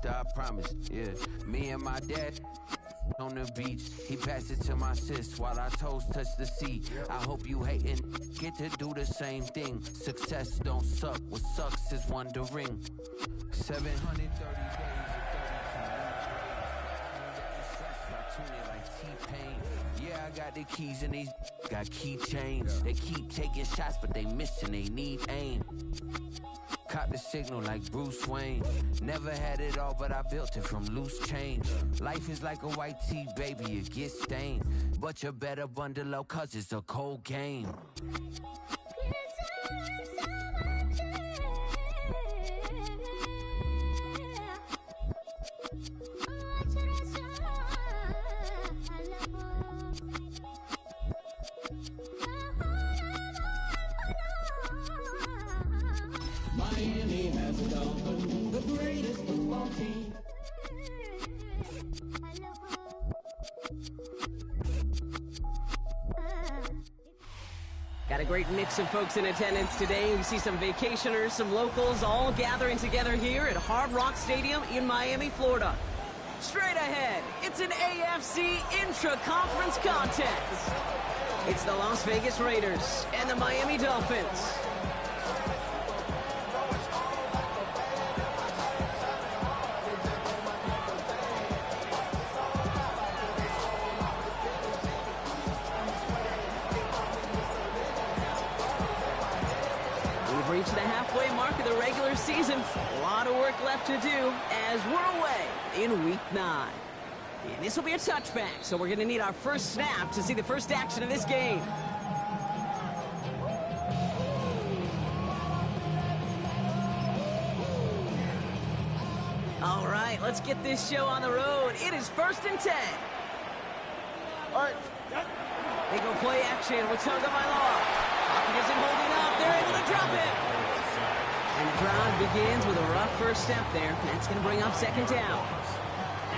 gangster, I promise. Yeah, me and my dad on the beach. He passed it to my sis while our toes touch the sea. I hope you hatin', get to do the same thing. Success don't suck, what sucks is wondering. 730 days and 32 new like T-Pain. Yeah, I got the keys and these got keychains. They keep taking shots, but they missing, they need aim. Cop the signal like Bruce Wayne. Never had it all, but I built it from loose change. Life is like a white tee, baby, it gets stained. But you better bundle up, cause it's a cold game. Miami has a Dolphin, the greatest football team. Got a great mix of folks in attendance today. We see some vacationers, some locals, all gathering together here at Hard Rock Stadium in Miami, Florida. Straight ahead, it's an AFC intra-conference contest. It's the Las Vegas Raiders and the Miami Dolphins. Reach the halfway mark of the regular season. A lot of work left to do as we're away in week 9. And this will be a touchback, so we're going to need our first snap to see the first action of this game. All right, let's get this show on the road. It is 1st and 10. All right. They go play action with Tagovailoa. Hopkins isn't holding up. They're able to drop it. And the drive begins with a rough first step there. That's going to bring up 2nd down.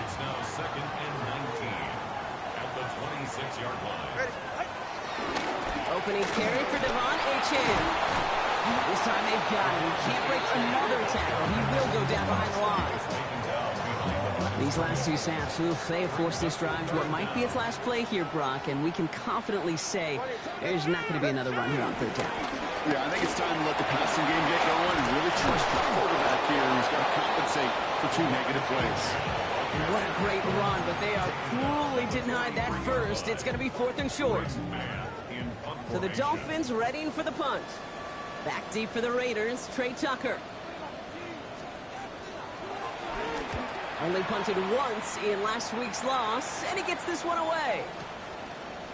It's now 2nd and 19 at the 26-yard line. Ready. Opening carry for Devon Achane. This time they've got him. He can't break another tackle. He will go down behind the line. These last 2 snaps, they have forced this drive to what might be its last play here, Brock, and we can confidently say there's not going to be another run here on 3rd down. Yeah, I think it's time to let the passing game get going and really trust the quarterback here who's got to compensate for 2 negative plays. And what a great run, but they are cruelly denied that first. It's going to be 4th and short. So the Dolphins readying for the punt. Back deep for the Raiders, Trey Tucker. Only punted once in last week's loss, and he gets this one away.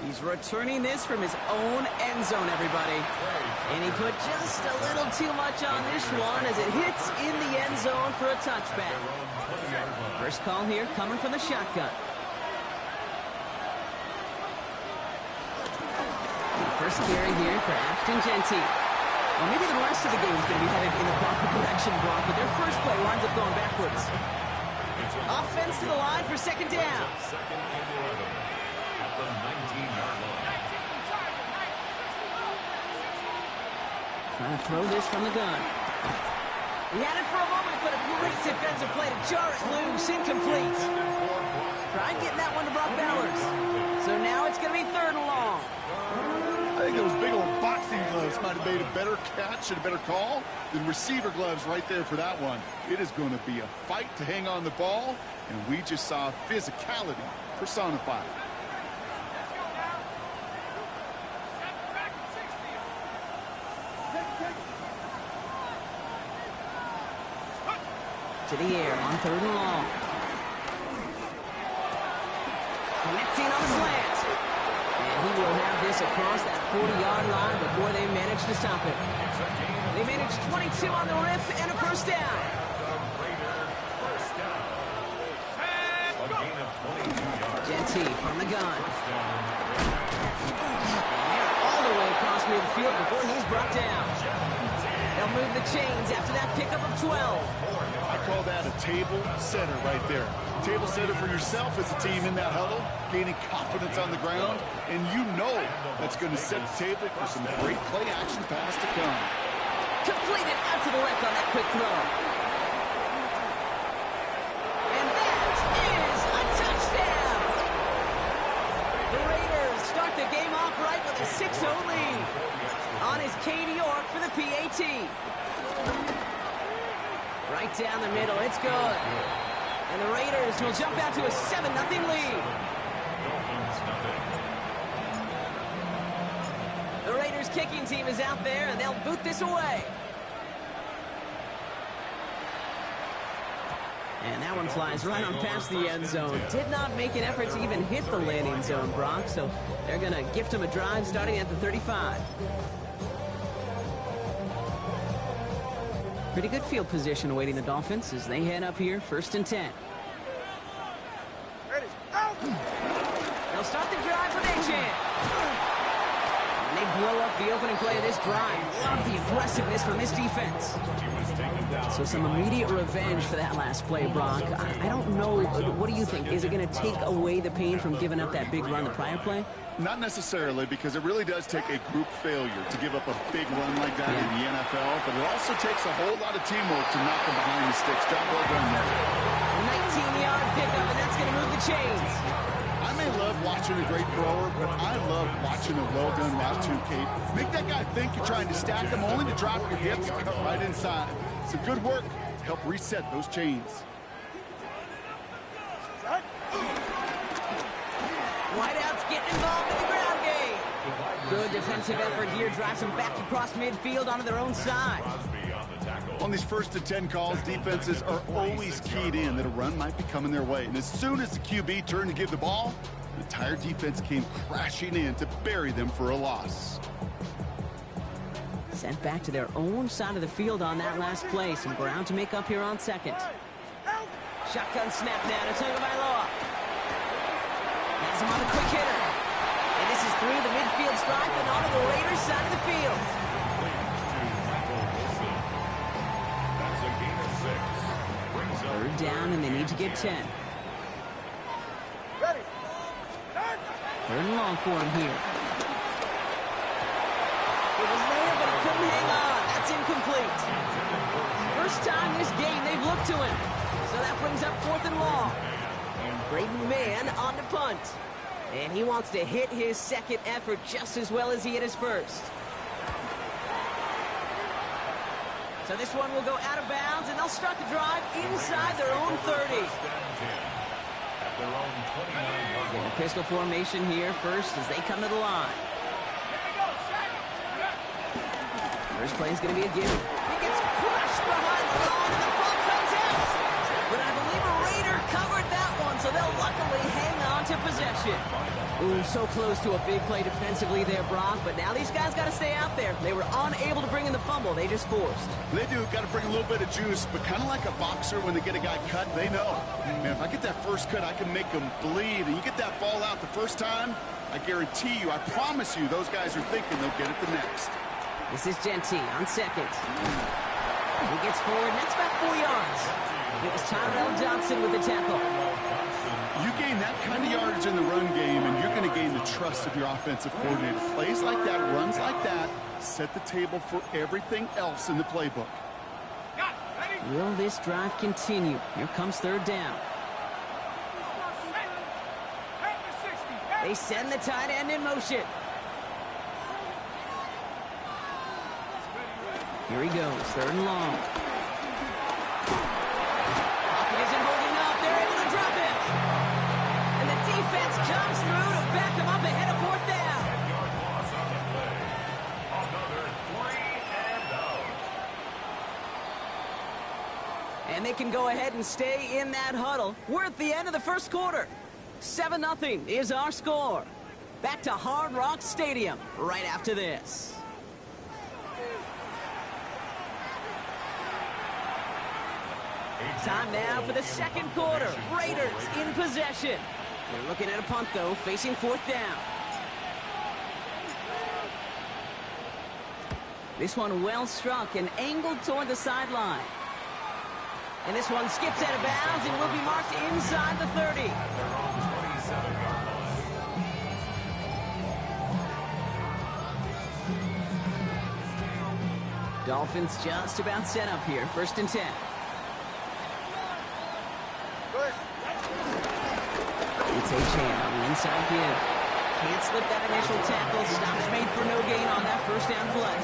He's returning this from his own end zone, everybody. And he put just a little too much on this one as it hits in the end zone for a touchback. First call here coming from the shotgun. First carry here for Ashton Jeanty. Well, maybe the rest of the game is going to be headed in the proper direction, Brock, but their first play winds up going backwards. Offense to the line for 2nd down. 2nd and 11 at the 19-yard line. Trying to throw this from the gun. He had it for a moment, but a great defensive play to jar it loose, incomplete. Tried getting that one to Brock Bowers. So now it's going to be 3rd and long. I think those big old boxing gloves might have made a better catch and a better call than receiver gloves right there for that one. It is going to be a fight to hang on the ball, and we just saw physicality personified. To the air on 3rd and long. Connecting on the slant. And he will have this across that 40-yard line before they manage to stop it. They manage 22 on the rip and a first down. Jeanty from the gun. And they're all the way across midfield before he's brought down. They'll move the chains after that pickup of 12. I call that a table setter right there. Table setter for yourself as a team in that huddle, gaining confidence on the ground, and you know that's going to set the table for some great play action pass to come. Completed out to the left on that quick throw. 18. Right down the middle. It's good. And the Raiders will jump out to a 7-0 lead. The Raiders kicking team is out there, and they'll boot this away. And that one flies right on past the end zone. Did not make an effort to even hit the landing zone, Brock, so they're going to gift him a drive starting at the 35. Pretty good field position awaiting the Dolphins as they head up here, 1st and 10. They'll start the drive with a chance. And they blow up the opening play of this drive. Love the aggressiveness from this defense. So some immediate revenge for that last play, Brock. I don't know. What do you think? Is it going to take away the pain from giving up that big run the prior play? Not necessarily, because it really does take a group failure to give up a big run like that in the NFL, but it also takes a whole lot of teamwork to knock them behind the sticks. Job well done there. 19-yard pickup, and that's going to move the chains. I may love watching a great thrower, but I love watching a well-done route too, Kate. Make that guy think you're trying to stack him, only to drop your hips and cut right inside. It's a good work to help reset those chains. Wideouts getting involved in the ground game. Good defensive effort here. Drives them back across midfield onto their own side. On these 1st and 10 calls, defenses are always keyed in that a run might be coming their way. And as soon as the QB turned to give the ball, the entire defense came crashing in to bury them for a loss. Sent back to their own side of the field on that last play. Some ground to make up here on 2nd. Shotgun snap now to Tagovailoa. Has him on a quick hitter. And this is through the midfield stripe and onto the Raiders side of the field. Third down, and they need to get 10. Third and long for him here. It was there, but he couldn't hang on. That's incomplete. First time this game they've looked to him. So that brings up 4th and long. And Braden Mann on the punt. And he wants to hit his second effort just as well as he hit his first. So this one will go out of bounds, and they'll start the drive inside their own 30. In a pistol formation here first as they come to the line. First play is going to be a gimme. He gets crushed behind the line, and the ball comes out. But I believe a Raider covered that one, so they'll luckily hang on to possession. Ooh, so close to a big play defensively there, Brock, but now these guys got to stay out there. They were unable to bring in the fumble. They just forced. They do. Got to bring a little bit of juice, but kind of like a boxer when they get a guy cut, they know. Man, if I get that first cut, I can make them bleed. And you get that ball out the first time, I guarantee you, I promise you, those guys are thinking they'll get it the next. This is Genty on 2nd. He gets forward, and that's about 4 yards. It was Tyrell Johnson with the tackle. You gain that kind of yardage in the run game, and you're going to gain the trust of your offensive coordinator. Plays like that, runs like that, set the table for everything else in the playbook. Will this drive continue? Here comes 3rd down. They send the tight end in motion. Here he goes, 3rd and long. Pocket isn't holding up. They're able to drop it. And the defense comes through to back him up ahead of 4th down. And they can go ahead and stay in that huddle. We're at the end of the first quarter. 7-0 is our score. Back to Hard Rock Stadium right after this. Time now for the second quarter. Raiders in possession. They're looking at a punt, though, facing 4th down. This one well struck and angled toward the sideline. And this one skips out of bounds and will be marked inside the 30. Dolphins just about set up here. 1st and 10. It's Achane on the inside give. Can't slip that initial tackle. Stops made for no gain on that 1st down play.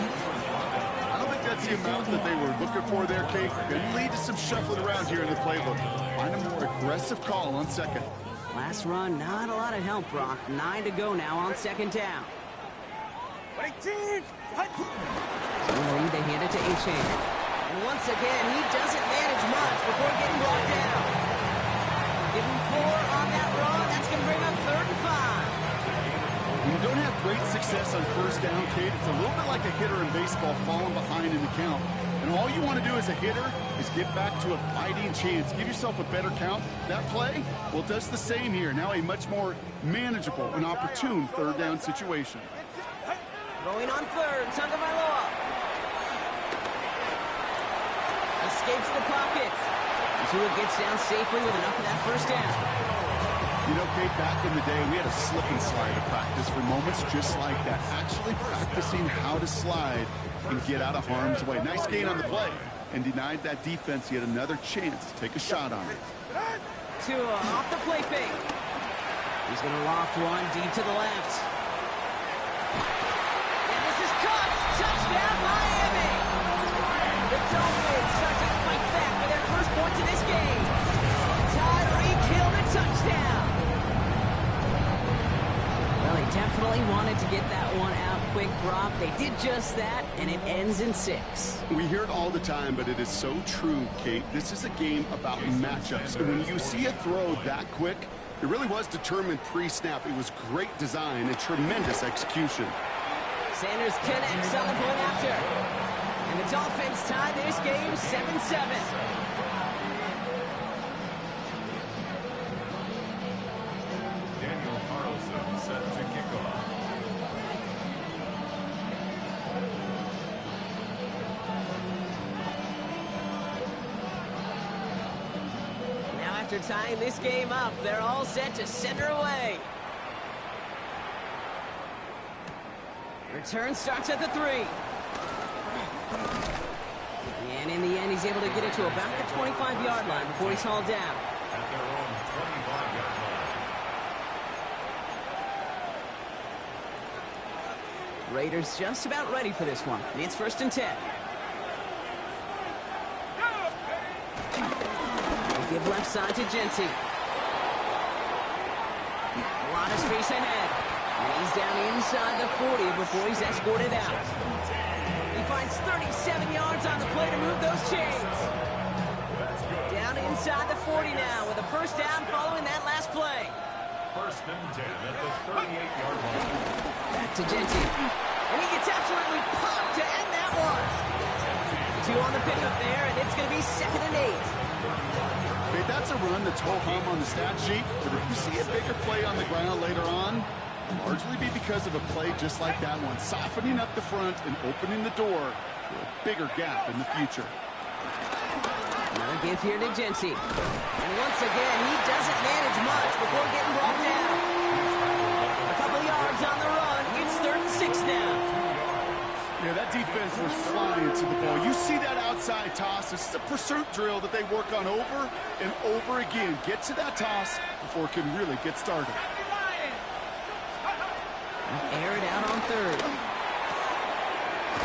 I don't think that's the amount that they were looking for there, Kate. Going to lead to some shuffling around here in the playbook. Find a more aggressive call on second. Last run, not a lot of help, Brock. 9 to go now on second down. Willie, they hand it to Achane. And once again, he doesn't manage much before getting brought down. Give him 4 on that run. That's going to bring up 3rd and 5. When you don't have great success on first down, Kate, it's a little bit like a hitter in baseball falling behind in the count. And all you want to do as a hitter is get back to a fighting chance. Give yourself a better count. That play, well, does the same here. Now a much more manageable and opportune 3rd down situation. Going on 3rd, Tagovailoa. Escapes the pocket. Tua gets down safely with enough of that first down. You know, Kate, back in the day, we had a slip and slide to practice for moments just like that. Actually practicing how to slide and get out of harm's way. Nice gain on the play and denied that defense yet another chance to take a shot on it. Tua off the play fake. He's going to loft one deep to the left. And this is caught. Touchdown, Miami. The Dolphins start to fight back for their first points in this game. Tyreek Hill to touchdown. Well, he definitely wanted to get that one out quick, Brock. They did just that, and it ends in 6. We hear it all the time, but it is so true, Kate. This is a game about matchups. And when you see a throw that quick, it really was determined pre-snap. It was great design and tremendous execution. Sanders connects on the point after. And the Dolphins tie this game 7-7. Set to kick off. Now after tying this game up, they're all set to send her away. Return starts at the 3. And in the end, he's able to get it to about the 25-yard line before he's hauled down. At their own 25-yard line. Raiders just about ready for this one. It's 1st and 10. They give left side to Genty. A lot of space ahead. And he's down inside the 40 before he's escorted out. He finds 37 yards on the play to move those chains. Down inside the 40 now with a first down following that last play. 1st and 10 at the 38-yard line. Back to Genty. And he gets absolutely popped to end that one. 2 on the pickup there, and it's going to be 2nd and 8. Okay, that's a run that's ho-hum on the stat sheet, but if you see a bigger play on the ground later on, it'll largely be because of a play just like that one, softening up the front and opening the door for a bigger gap in the future. Another give here to Genty. And once again, he doesn't manage much before getting brought down. A couple yards on the run. It's 3rd and 6 now. Yeah, that defense was flying to the ball. You see that outside toss. This is a pursuit drill that they work on over and over again. Get to that toss before it can really get started. Air it out on 3rd.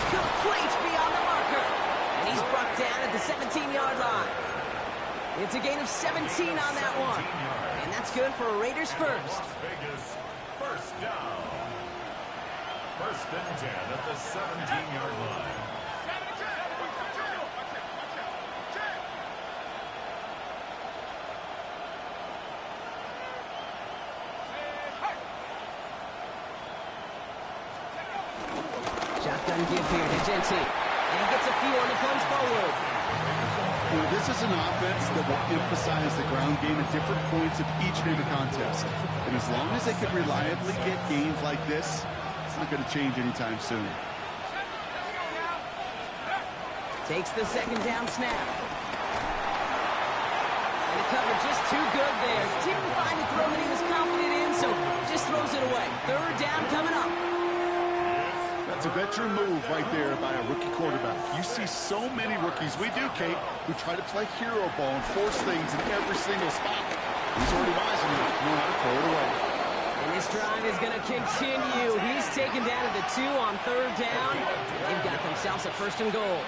Complete beyond the marker. And he's brought down at the 17-yard line. It's a gain of 17 on that one. And that's good for a Raiders first. Vegas, first down. 1st and 10 at the 17-yard line. Shotgun give here to Genty. And he gets a few on the punch forward. You know, this is an offense that will emphasize the ground game at different points of each and every contest. And as long as they can reliably get games like this, it's not going to change anytime soon. Takes the 2nd down snap. And the cover just too good there. Didn't find a throw that he was confident in, so just throws it away. 3rd down coming up. That's a veteran move right there by a rookie quarterback. You see so many rookies, we do, Kate, who try to play hero ball and force things in every single spot. He's already wise enough to know how to throw it away. And this drive is going to continue. He's taken down at the 2 on 3rd down. They've got themselves a 1st and goal.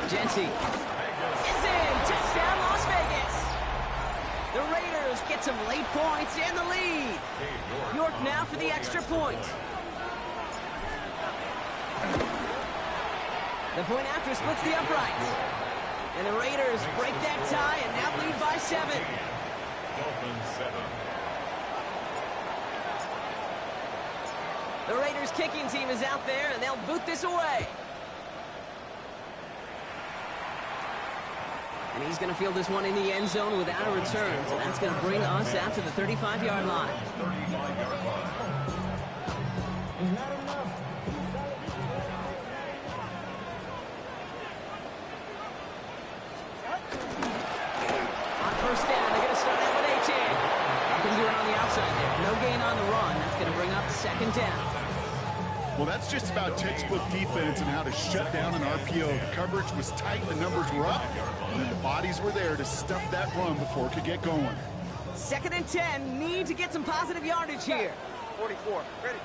Genty is in. Touchdown, Las Vegas. The Raiders get some late points and the lead. York now for the extra point. The point after splits the uprights. And the Raiders break that tie and now lead by 7. Dolphins 7. The Raiders kicking team is out there and they'll boot this away. And he's going to field this one in the end zone without a return. So that's going to bring us out to the 35-yard line. 35-yard line. On 1st down, they're going to start out with A-Chan. Nothing doing on the outside there. No gain on the run. That's going to bring up 2nd down. Well, that's just about textbook defense and how to shut down an RPO. The coverage was tight, the numbers were up, and then the bodies were there to stuff that run before it could get going. 2nd and 10. Need to get some positive yardage here. 44. Ready.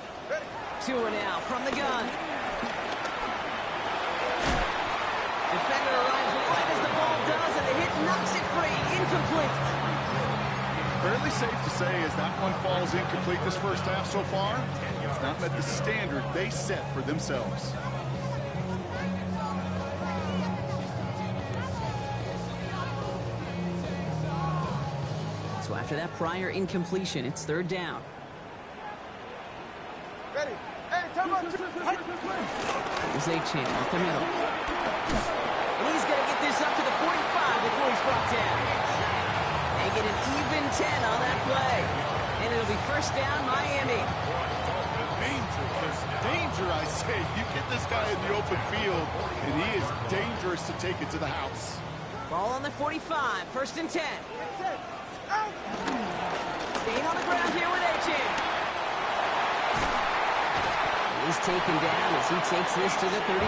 2 now from the gun. Defender arrives right as the ball does, and the hit knocks it free. Incomplete. Fairly safe to say as that one falls incomplete this first half so far, it's not met the standard they set for themselves. So after that prior incompletion, it's 3rd down. Ready. Hey, time out. Here's A-Chan up the middle. And he's going to get this up to the 45 before he's brought down. They get an even 10 on that play. And it'll be 1st down, Miami. Danger, I say. You get this guy in the open field, and he is dangerous to take it to the house. Ball on the 45, 1st and 10. Staying on the ground here with A-Chan. He's taken down as he takes this to the 38.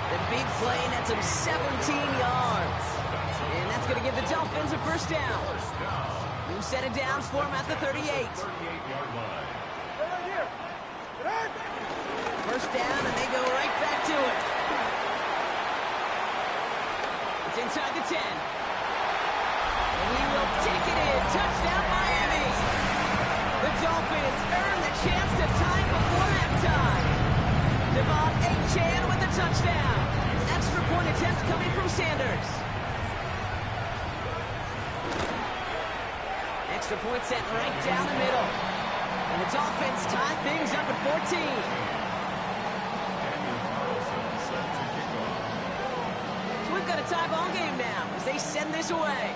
The big play, and that's him 17 yards. And that's going to give the Dolphins a 1st down. New set of downs for him at the 38. 38-yard line. 1st down, and they go right back to it. It's inside the 10. And he will take it in. Touchdown, Miami. The Dolphins earn the chance to tie before halftime. Devon A-Chan with the touchdown. Extra point attempt coming from Sanders. Extra point set right down the middle. And the Dolphins tie things up at 14. So we've got a tie ball game now as they send this away.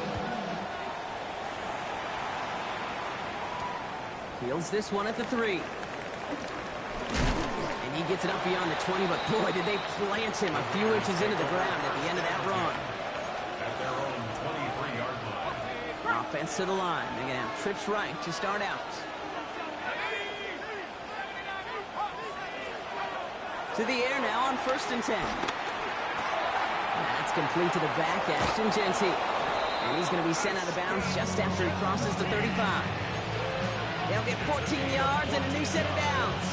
Fields this one at the 3. And he gets it up beyond the 20, but boy, did they plant him a few inches into the ground at the end of that run. At their own 23-yard line. Offense to the line. They're going to have trips right to start out. To the air now on 1st and 10. That's complete to the back, Ashton Genty. And he's going to be sent out of bounds just after he crosses the 35. They'll get 14 yards and a new set of downs.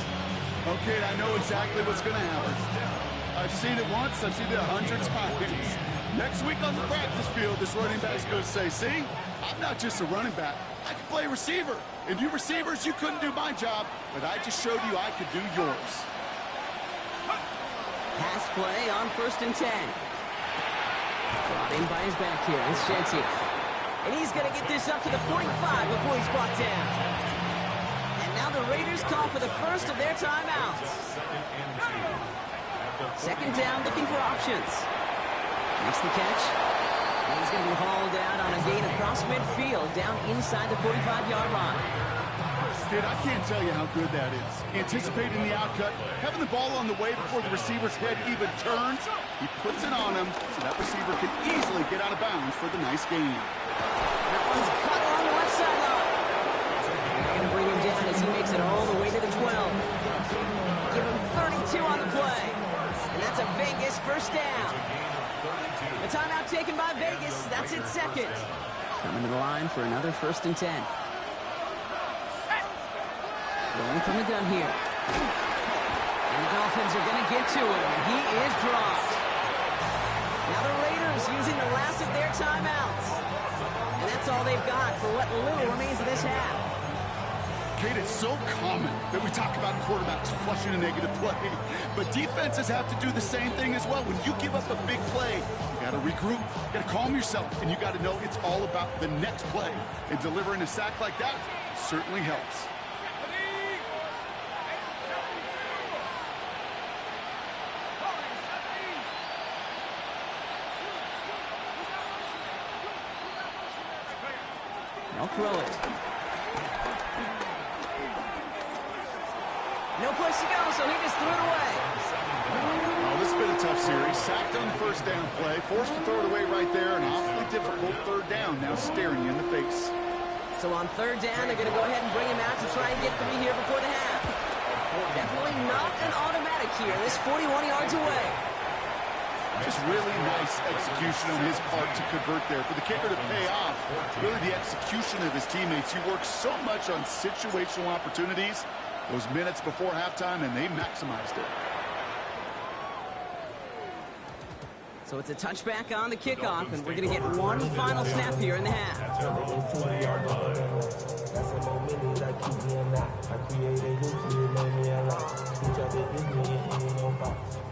Okay, I know exactly what's going to happen. I've seen it once, I've seen it 100 times. Next week on the practice field, this running back's going to say, see, I'm not just a running back. I can play receiver. And you receivers, you couldn't do my job, but I just showed you I could do yours. Pass play on 1st and 10. Brought in by his back here. It's Genty. And he's going to get this up to the 45 before he's brought down. And now the Raiders call for the first of their timeouts. 2nd down, looking for options. Makes the catch. And he's going to be hauled out on a gain across midfield, down inside the 45-yard line. Kid, I can't tell you how good that is. Anticipating the outcut, having the ball on the way before the receiver's head even turns, he puts it on him so that receiver can easily get out of bounds for the nice gain. That one's cut along the left sideline. They're going to bring him down as he makes it all the way to the 12. Give him 32 on the play. And that's a Vegas 1st down. The timeout taken by Vegas. That's its 2nd. Coming to the line for another 1st and 10. Going from the gun here. And the Dolphins are going to get to him. And he is dropped. Now the Raiders using the last of their timeouts. And that's all they've got for what little remains of this half. Kate, it's so common that we talk about quarterbacks flushing a negative play, but defenses have to do the same thing as well. When you give up a big play, you got to regroup, you got to calm yourself, and you got to know it's all about the next play. And delivering a sack like that certainly helps. They'll throw it. No place to go, so he just threw it away. Oh, this has been a tough series. Sacked on the first down play, forced to throw it away right there, an awfully difficult third down now staring you in the face. So on third down, they're going to go ahead and bring him out to try and get 3 here before the half. Definitely not an automatic here. This 41 yards away. Just really nice execution on his part to convert there. For the kicker to pay off, really the execution of his teammates. He works so much on situational opportunities those minutes before halftime, and they maximized it. So it's a touchback on the kickoff, and we're going to get one final snap here in the half.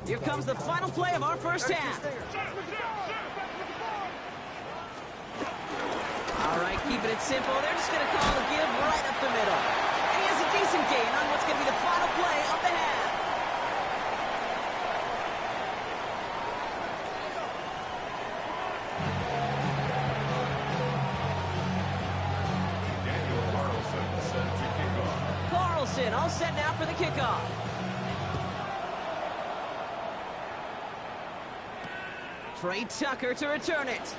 Here comes the final play of our first half. All right, keeping it simple. They're just going to call the give right up the middle. And he has a decent gain on what's going to be the final play of the half. Carlson all set now for the kickoff. Trey Tucker to return it.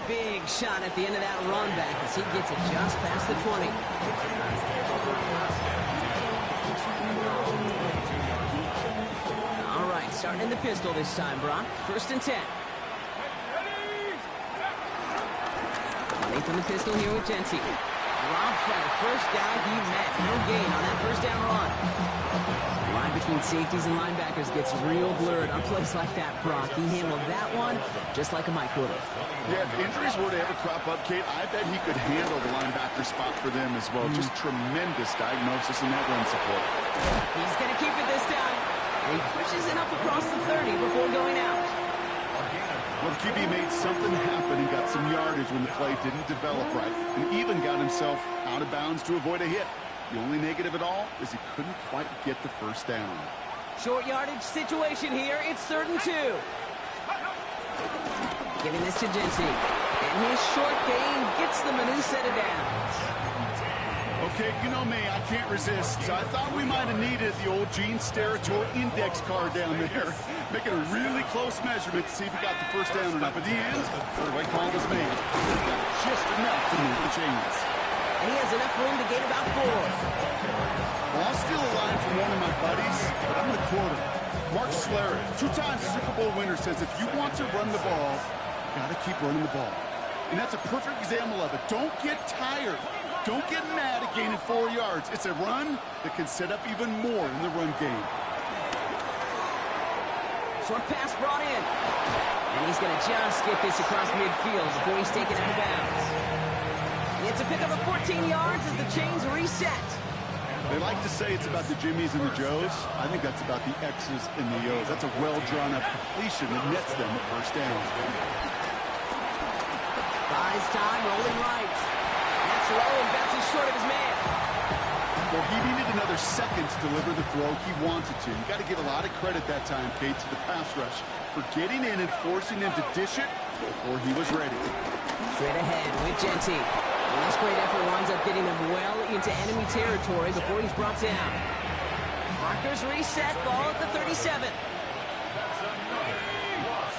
Big shot at the end of that run back as he gets it just past the 20. All right, starting in the pistol this time, Brock. 1st and 10. Running from the pistol here with Genty. Drops by the first guy he met. No gain on that first down run. The line between safeties and linebackers gets real blurred on plays like that, Brock. He handled that one just like a Mike would have. Yeah, if injuries were to ever crop up, Kate, I bet he could handle the linebacker spot for them as well. Just tremendous diagnosis in that run support. He's going to keep it this time. And he pushes it up across the 30 before going out. Well, the QB made something happen and got some yardage when the play didn't develop right, and even got himself out of bounds to avoid a hit. The only negative at all is he couldn't quite get the first down. Short yardage situation here. It's 3rd and 2. Giving this to Genty. And his short gain gets them a new set of downs. Okay, you know me, I can't resist. I thought we might have needed the old Gene Steratore index card down there. Making a really close measurement to see if we got the first down or not. But in the end, the right call was made. Just enough to move the chains. And he has enough room to gain about 4. Well, I'll steal a line from one of my buddies, but I'm going to quote him. Mark Schlereth, 2-time Super Bowl winner, says if you want to run the ball, you got to keep running the ball. And that's a perfect example of it. Don't get tired. Don't get mad at gaining 4 yards. It's a run that can set up even more in the run game. Short pass brought in. And he's going to just get this across midfield before he's taken out of bounds. It's a pickup of 14 yards as the chains reset. They like to say it's about the Jimmies and the Joes. I think that's about the X's and the O's. That's a well-drawn-up completion that nets them a first down. Buys time, rolling right. That's low and bounces short of his man. Well, he needed another second to deliver the throw he wanted to. You got to give a lot of credit that time, Kate, to the pass rush for getting in and forcing him to dish it before he was ready. Straight ahead with Genty. And this great effort winds up getting them well into enemy territory before he's brought down. Markers reset, ball at the 37.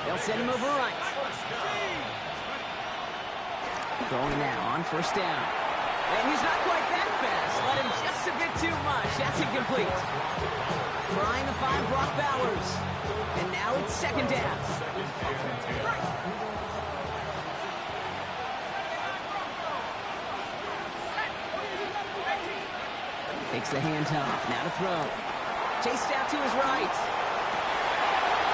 They'll send him over right. Throwing now on 1st down. And he's not quite that fast. Let him just a bit too much. That's incomplete. Trying to find Brock Bowers. And now it's 2nd down. Takes the handoff. Now to throw. Chased out to his right.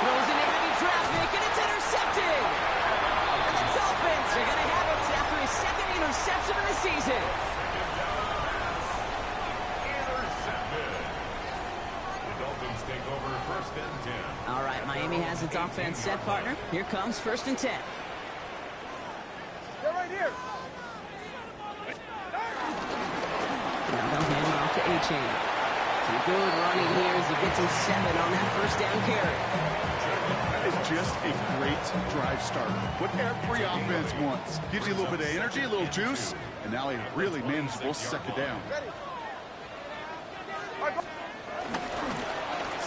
Throws into heavy traffic, and it's intercepted. And the Dolphins are going to have it after his second interception of the season. Intercepted. The Dolphins take over 1st and 10. All right, Miami has its offense set, partner. Here comes 1st and 10. They're right here. Now they'll hand it off to A-Chain. Some good running here as he gets him 7 on that 1st down carry. That is just a great drive starter. What every offense wants. Gives you a little bit of energy, a little juice, and now a really manageable 2nd down. Ready.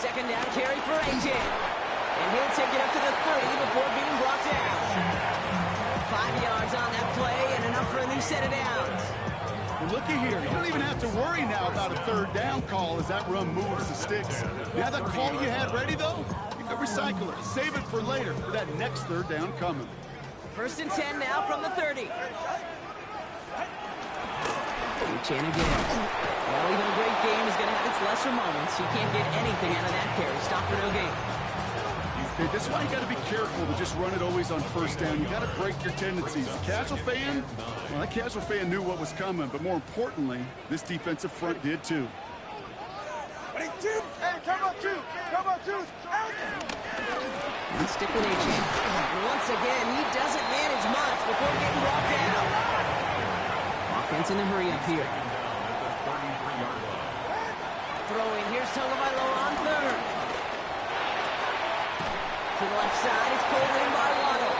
2nd down carry for A-Chain. And he'll take it up to the 30 before being brought down. 5 yards on that play and enough for a new set of downs. And looky here, you don't even have to worry now about a 3rd down call as that run moves the sticks. Now that call you had ready, though, you can recycle it. Save it for later for that next 3rd down coming. 1st and 10 now from the 30. A-Chain again. Well, even a great game is going to have its lesser moments. You can't get anything out of that carry. Stop for no gain. Okay, this is why you got to be careful to just run it always on 1st down. You got to break your tendencies. The casual fan, well, that casual fan knew what was coming, but more importantly, this defensive front did too. Ready, 2. Hey, come on, 2. Come on, 2. And stick with A-Chain. And once again, he doesn't manage much before getting brought down. Offense in the hurry up here. Throwing. Here's Tagovailoa on 3rd. To the left side, it's pulled in by Waddle.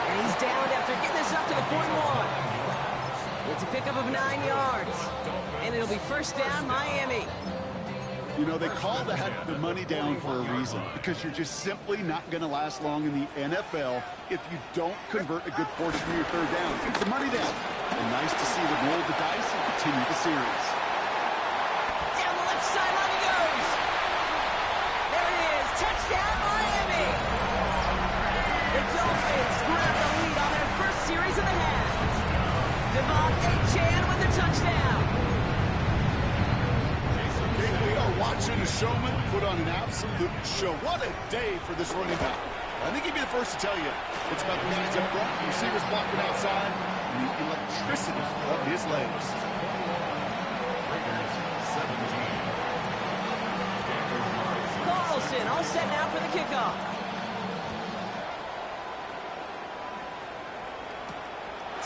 And he's downed after getting this up to the 41. It's a pickup of 9 yards. And it'll be 1st down, Miami. You know, they call that the money down for a reason, because you're just simply not going to last long in the NFL if you don't convert a good portion of your 3rd down. It's the money down. And nice to see them roll the dice and continue the series. Down the left sideline he goes. There it is. Touchdown, Miami. The Dolphins grab the lead on their 1st series of the half. Devon A-Chain with the touchdown. We are watching a showman put on an absolute show. What a day for this running back. I think he'd be the first to tell you it's about the guys up front, the receivers blocking outside, and the electricity of his legs. Carlson all set now for the kickoff.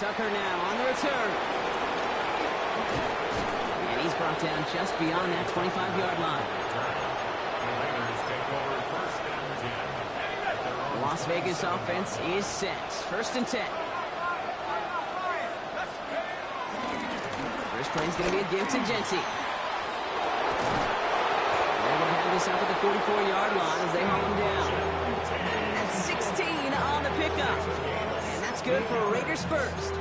Tucker now on the return. And he's brought down just beyond that 25-yard line. The Las Vegas offense is set. 1st and 10. First play is going to be a give to Genty. They're going to have this up at the 44-yard line as they haul him down. That's 16 on the pickup. And that's good for Raiders 1st.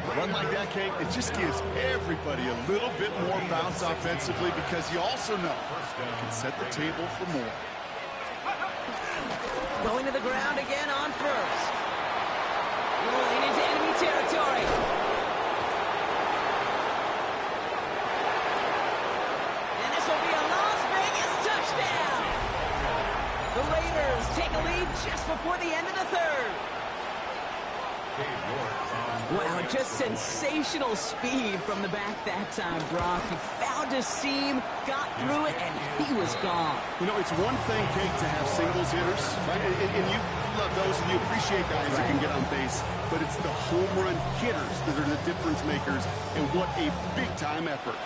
A run like that, Kate, it just gives everybody a little bit more bounce offensively, because you also know you can set the table for more. Going to the ground again on 1st. Rolling into enemy territory. And this will be a Las Vegas touchdown. The Raiders take a lead just before the end of the 3rd. Wow, just sensational speed from the back that time, Brock. He found a seam, got through it, and he was gone. You know, it's one thing, Kate, to have singles hitters, right? And you love those, and you appreciate guys that can get on base. But it's the home run hitters that are the difference makers, and what a big-time effort.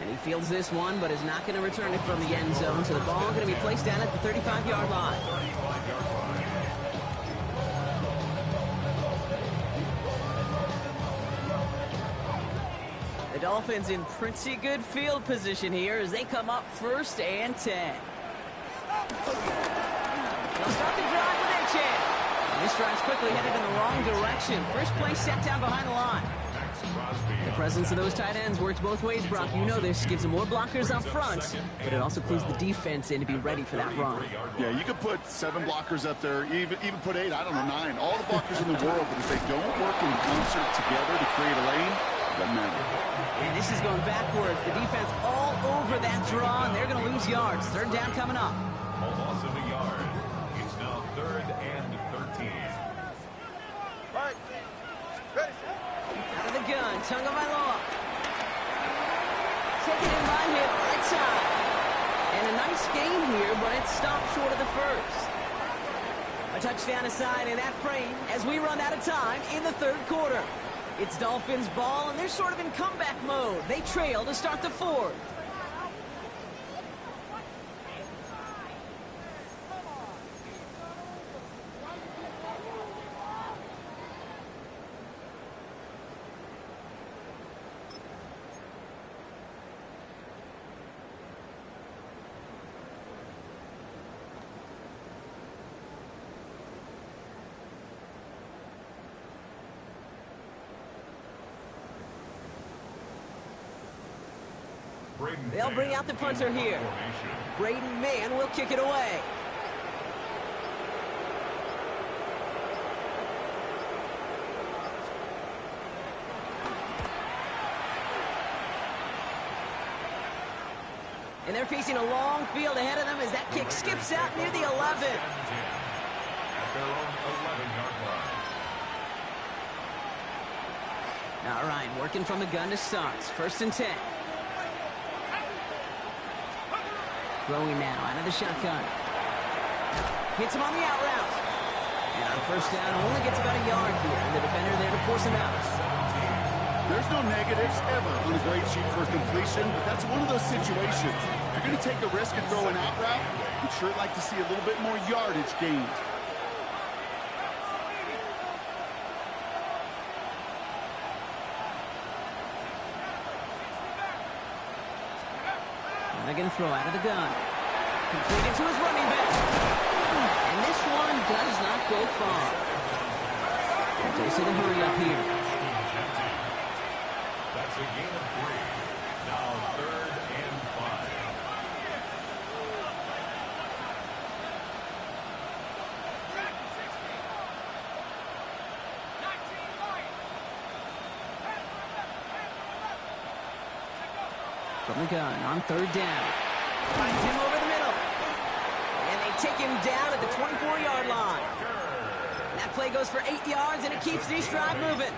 And he fields this one, but is not going to return it from the end zone. So the ball going to be placed down at the 35-yard line. The Dolphins in pretty good field position here as they come up 1st and 10. They'll start the drive with A-Chain. This drive's quickly headed in the wrong direction. First play set down behind the line. The presence of those tight ends works both ways, Brock. You know this. Gives them more blockers up front, but it also clues the defense in to be ready for that run. Yeah, you could put 7 blockers up there, even put 8, I don't know, 9. All the blockers in the world, but if they don't work in concert together to create a lane, Doesn't matter. And this is going backwards. The defense all over that draw, and they're going to lose yards. Third down coming up. A loss of a yard. It's now 3rd and 13. All right. Ready. Out of the gun, Tagovailoa. Taking in by him, right side. And a nice game here, but it stopped short of the first. A touchdown aside in that frame as we run out of time in the third quarter. It's Dolphins ball, and they're sort of in comeback mode. They trail to start the fourth. They'll bring out the punter here. Braden Mann will kick it away. And they're facing a long field ahead of them as that kick skips out near the 11. At their own 11-yard line. All right, working from the gun to start. 1st and 10. Throwing now out of the shotgun. Hits him on the out route. And on 1st down, only gets about a yard here. And the defender there to force him out. There's no negatives ever on a grade sheet for completion, but that's one of those situations. If you're going to take a risk and throw an out route, you'd sure like to see a little bit more yardage gained. They're going to throw out of the gun. Completed to his running back. And this one does not go far. Dosing the hurry up here. That's a gain of 3. Now 3rd and 5. From the gun on 3rd down. Finds him over the middle. And they take him down at the 24-yard line. That play goes for 8 yards, and it keeps this drive moving.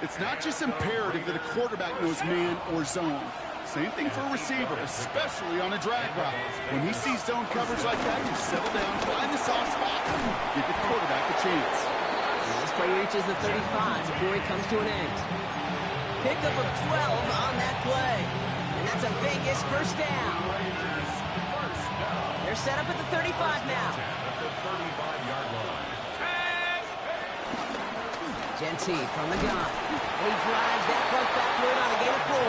It's not just imperative that a quarterback knows man or zone. Same thing for a receiver, especially on a drag route. When he sees zone coverage like that, just settle down, find the soft spot, give the quarterback a chance. And this play reaches the 35 before it comes to an end. Pickup of 12 on that play. And that's a Vegas 1st down. They're set up at the 35 now. At the 35-yard line. Genty from the gun. And he drives that puck backward on a gain of 4.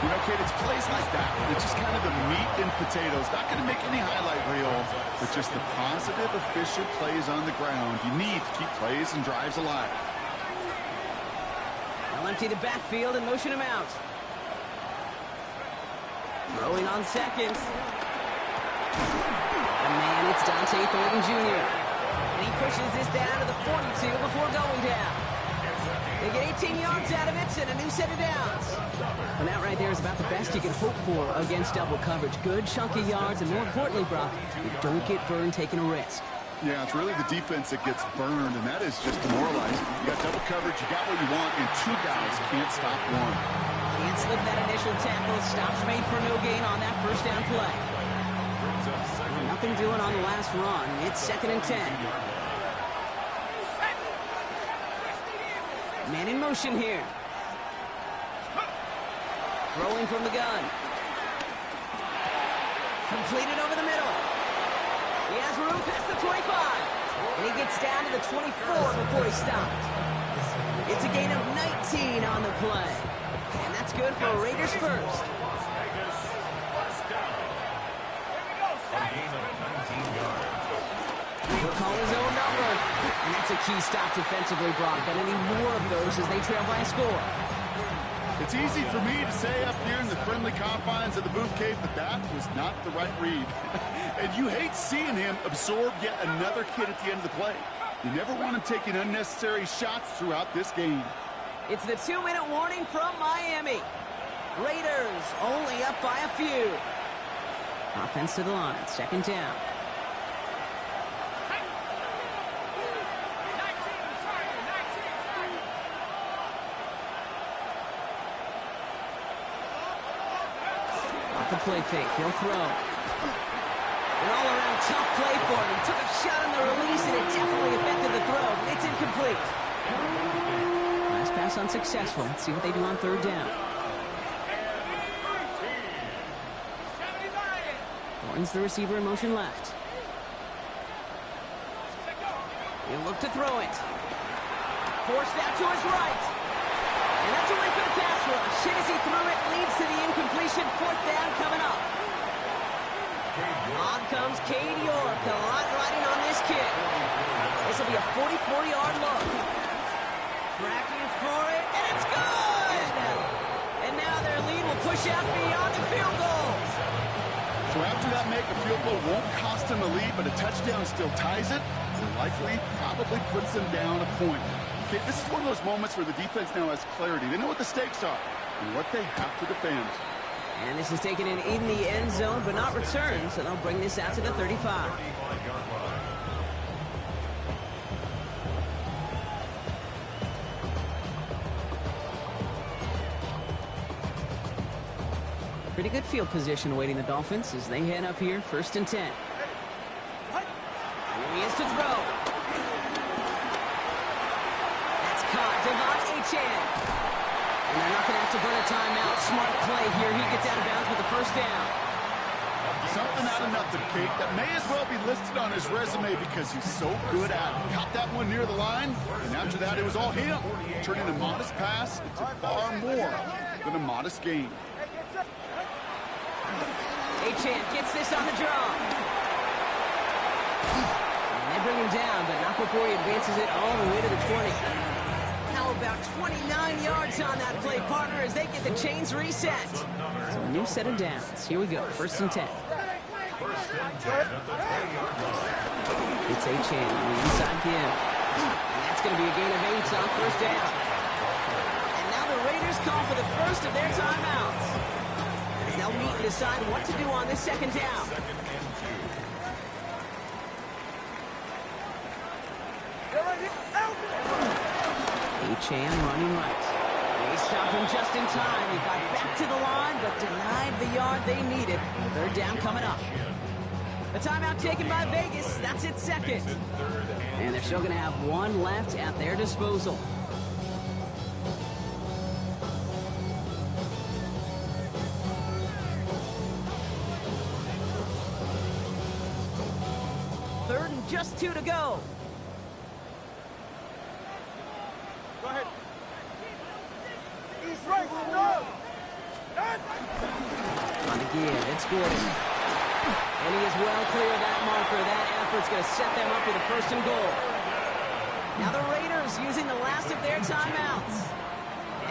You know, kid, it's plays like that. It's just kind of the meat and potatoes. Not going to make any highlight reel, but just the positive, efficient plays on the ground. You need to keep plays and drives alive. They'll empty the backfield and motion him out. Throwing on seconds. And man, it's Dante Thornton Jr. And he pushes this down to the 42 before going down. They get 18 yards out of it and a new set of downs. And that right there is about the best you can hope for against double coverage. Good chunky yards, and more importantly, Brock, you don't get burned taking a risk. Yeah, it's really the defense that gets burned, and that is just demoralizing. You got double coverage, you got what you want, and 2 guys can't stop one. Can't slip that initial tackle. Stops made for no gain on that 1st down play. Nothing doing on the last run. It's 2nd and 10. Man in motion here. Throwing from the gun. Completed over the middle. He has room past the 25. And he gets down to the 24 before he stopped. It's a gain of 19 on the play. And that's good for Raiders 1st. He'll call his own number. And that's a key stop defensively, Brock. But any more of those as they trail by a score. It's easy for me to say up here in the friendly confines of the Booth Cave, but that was not the right read. And you hate seeing him absorb yet another hit at the end of the play. You never want him taking unnecessary shots throughout this game. It's the 2-minute warning from Miami. Raiders only up by a few. Offense to the line, second down. Off the play fake, he'll throw. An all-around tough play for him. He took a shot on the release, and it definitely affected the throw. It's incomplete. Last pass unsuccessful. Let's see what they do on third down. Thornton's the receiver in motion left. He'll look to throw it. Forced out to his right. And that's away for the pass rush. Hit as he threw it, leads to the incompletion. Fourth down coming up. On comes Cade York. A lot riding on this kick. This will be a 44-yard look. Tracking for it, and it's good! And now their lead will push out beyond the field goal. So after that make, a field goal won't cost them a lead, but a touchdown still ties it, and likely probably puts them down a point. Okay, this is one of those moments where the defense now has clarity. They know what the stakes are and what they have to defend. And this is taken in the end zone, but not returned, so they'll bring this out to the 35. Pretty good field position awaiting the Dolphins as they head up here, 1st and 10. Here he is to throw. That's caught. Devon Achane. And they're not going to have to burn a timeout. Smart play here. He gets out of bounds with the first down. Something out of nothing, Kate. That may as well be listed on his resume because he's so good at it. Caught that one near the line, and after that, it was all him. Turning a modest pass into far more than a modest gain. Achane gets this on the draw. And they bring him down, but not before he advances it all the way to the 20. Now about 29 yards on that play, partner, as they get the chains reset. So a new set of downs. Here we go, 1st and 10. It's Achane on the inside give. And that's going to be a gain of 8 on 1st down. And now the Raiders call for the first of their timeouts. As they'll meet and decide what to do on this 2nd down. Achane running right. They stopped him just in time. He got back to the line, but denied the yard they needed. 3rd down coming up. The timeout taken by Vegas. That's its 2nd. And they're still going to have one left at their disposal. Third and just 2 to go. Go ahead. He's right, no! On the give, it's Gordon. And he is well clear of that marker. That effort's going to set them up with a 1st and goal. Now the Raiders using the last of their timeouts.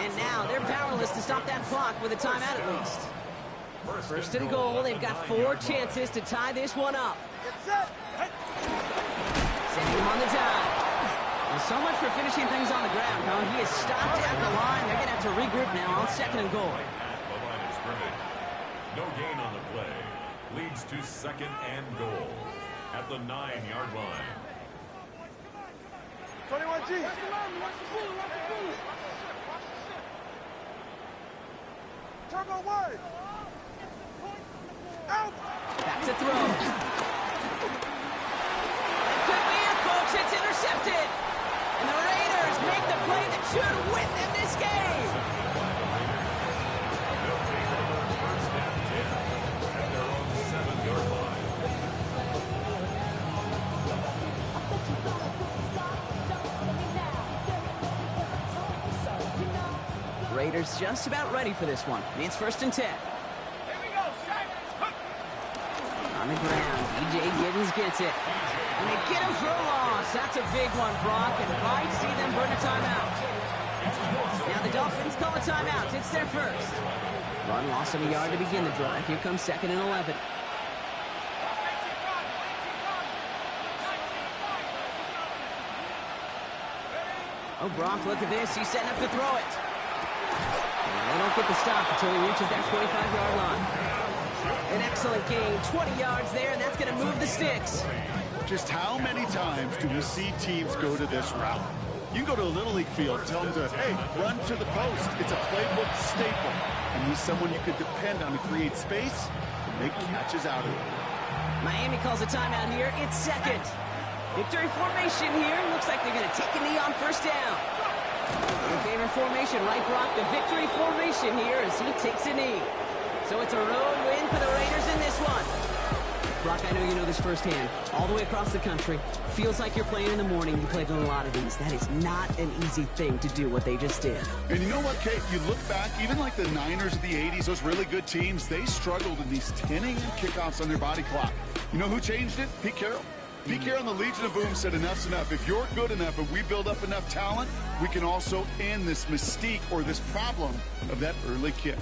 And now they're powerless to stop that clock with a timeout at least. 1st and goal. They've got 4 chances to tie this one up. Sending him on the dive. Well, so much for finishing things on the ground, huh? He is stopped at the line. They're going to have to regroup now on 2nd and goal. The line of scrimmage. No gain on the play. Leads to 2nd and goal at the 9-yard line. 21G. Turbo wide. Out. Back to throw. It could be it, folks. It's intercepted. And the Raiders make the play that should win them this game. They'll take over 1st and 10 at their own 7-yard line. Raiders just about ready for this one. It's 1st and 10. On the ground, E.J. Giddens gets it. And they get him for a loss. That's a big one, Brock, and might see them burn a timeout. Now the Dolphins call a timeout. It's their first. Run loss of a yard to begin the drive. Here comes 2nd and 11. Oh, Brock, look at this. He's setting up to throw it. And they don't get the stop until he reaches that 25-yard line. An excellent gain, 20 yards there, and that's going to move the sticks. Just how many times do we see teams go to this route? You can go to a Little League field, tell them to, hey, run to the post. It's a playbook staple. And he's someone you could depend on to create space and make catches out of it. Miami calls a timeout here. It's second. Victory formation here. Looks like they're going to take a knee on first down. Your favorite formation, right, Brock? The victory formation here as he takes a knee. So it's a road win for the Raiders in this one. Brock, I know you know this firsthand. All the way across the country. Feels like you're playing in the morning. You played in a lot of these. That is not an easy thing to do what they just did. And you know what, Kate? You look back, even like the Niners of the 80s, those really good teams, they struggled in these 10 a.m. kickoffs on their body clock. You know who changed it? Pete Carroll. Pete Carroll and the Legion of Boom said enough's enough. If you're good enough and we build up enough talent, we can also end this mystique or this problem of that early kick.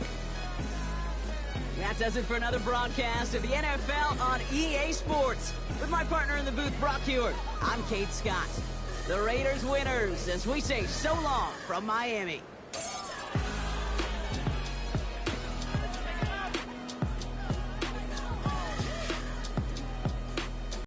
That does it for another broadcast of the NFL on EA Sports. With my partner in the booth, Brock Hewitt, I'm Kate Scott. The Raiders winners as we say so long from Miami.